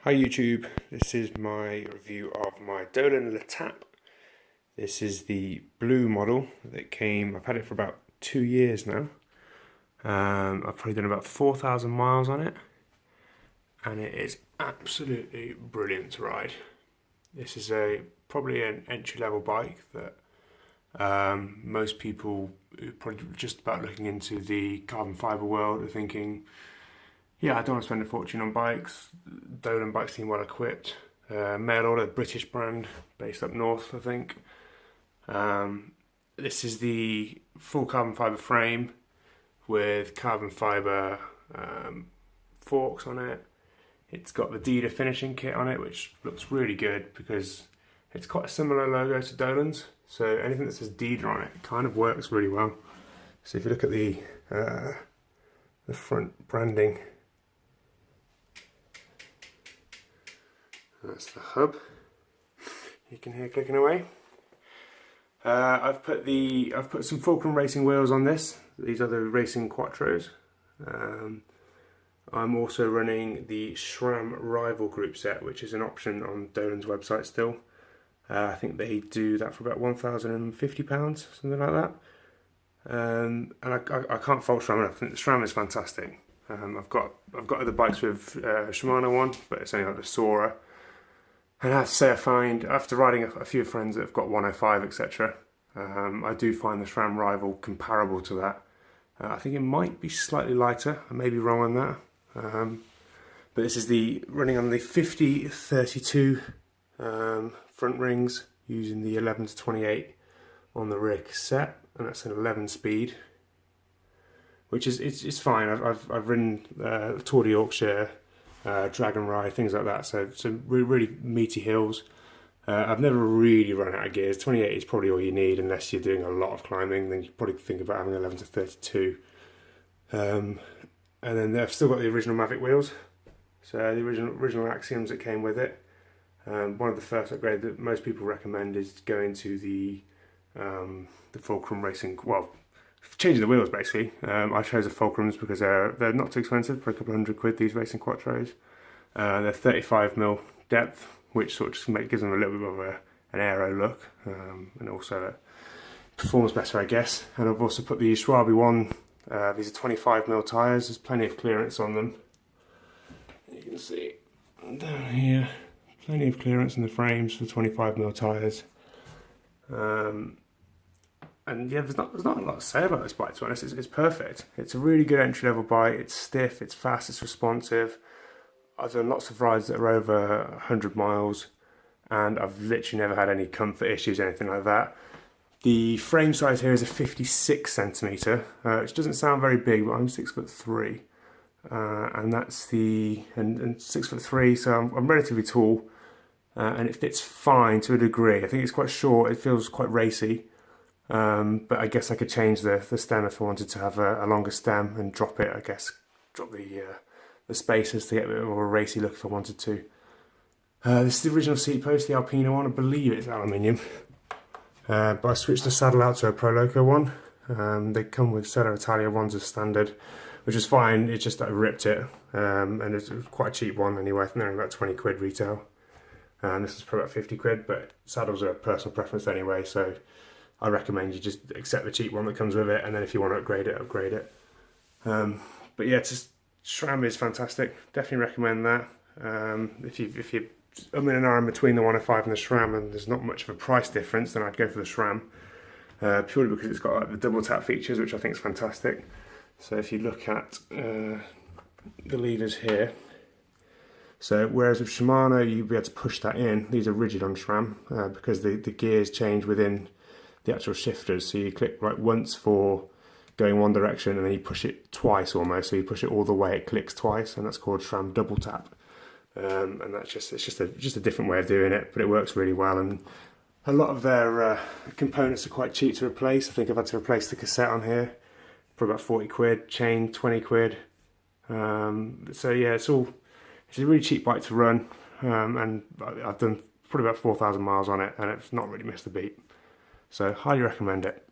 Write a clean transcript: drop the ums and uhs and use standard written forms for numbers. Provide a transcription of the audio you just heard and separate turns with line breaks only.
Hi YouTube, this is my review of my Dolan L'Etape. This is the blue model that came, I've had it for about 2 years now. I've probably done about 4,000 miles on it, and it is absolutely brilliant to ride. This is probably an entry-level bike that most people who are probably just about looking into the carbon fibre world are thinking, yeah, I don't want to spend a fortune on bikes. Dolan bikes seem well equipped. Mail order, British brand, based up north, I think. This is the full carbon fibre frame with carbon fibre forks on it. It's got the Dida finishing kit on it, which looks really good because it's quite a similar logo to Dolan's. So anything that says Dida on it kind of works really well. So if you look at the front branding, that's the hub. You can hear clicking away. I've put some Fulcrum Racing wheels on this. These are the Racing Quattros. I'm also running the SRAM Rival Group set, which is an option on Dolan's website still. I think they do that for about £1,050, something like that. And I can't fault SRAM enough. I think the SRAM is fantastic. I've got other bikes with Shimano one, but it's only like the Sora. And I have to say, I find, after riding a few friends that have got 105, etc., I do find the SRAM Rival comparable to that. I think it might be slightly lighter, I may be wrong on that. But this is running on the 50-32 front rings, using the 11 to 28 on the rear cassette, and that's an 11 speed, which is it's fine. I've ridden Tour de Yorkshire, Dragon Ride, things like that, so really meaty hills. I've never really run out of gears. 28 is probably all you need unless you're doing a lot of climbing, then you probably think about having 11 to 32. And then I've still got the original Mavic wheels, so the original Axioms that came with it. One of the first upgrades that most people recommend is going to the Fulcrum Racing, well, changing the wheels basically. I chose the Fulcrums because they're not too expensive, for a couple £100, these Racing Quattros. They're 35mm depth, which sort of just gives them a little bit of an aero look, and also performs better, I guess. And I've also put the Schwabe one. These are 25mm tyres. There's plenty of clearance on them. You can see down here, plenty of clearance in the frames for 25mm tyres. And yeah, there's not a lot to say about this bike, to be honest. It's perfect. It's a really good entry-level bike. It's stiff, it's fast, it's responsive. I've done lots of rides that are over 100 miles, and I've literally never had any comfort issues, anything like that. The frame size here is a 56cm, which doesn't sound very big, but I'm 6'3", and that's and 6'3", so I'm relatively tall, and it fits fine to a degree. I think it's quite short. It feels quite racy. But I guess I could change the stem if I wanted to have a longer stem and drop it, I guess. Drop the spacers to get a bit more of a racy look if I wanted to. This is the original seat post, the Alpina one. I believe it's aluminium. But I switched the saddle out to a Pro Loco one. They come with Sella Italia ones as standard, which is fine. It's just that I ripped it. And it's quite a cheap one anyway. I think they're only about 20 quid retail. And this is probably about 50 quid, but saddles are a personal preference anyway, so I recommend you just accept the cheap one that comes with it, and then if you want to upgrade it, upgrade it. But yeah, SRAM is fantastic. Definitely recommend that. If you're in an hour in between the 105 and the SRAM, and there's not much of a price difference, then I'd go for the SRAM, purely because it's got like the double tap features, which I think is fantastic. So if you look at the levers here, so whereas with Shimano you'd be able to push that in, these are rigid on SRAM because the gears change within the actual shifters. So you click right once for going one direction, and then you push it twice almost. So you push it all the way, it clicks twice, and that's called SRAM double tap. And that's just a different way of doing it, but it works really well. And a lot of their components are quite cheap to replace. I think I've had to replace the cassette on here for about 40 quid, chain 20 quid. So yeah, it's a really cheap bike to run, and I've done probably about 4,000 miles on it, and it's not really missed a beat. So highly recommend it.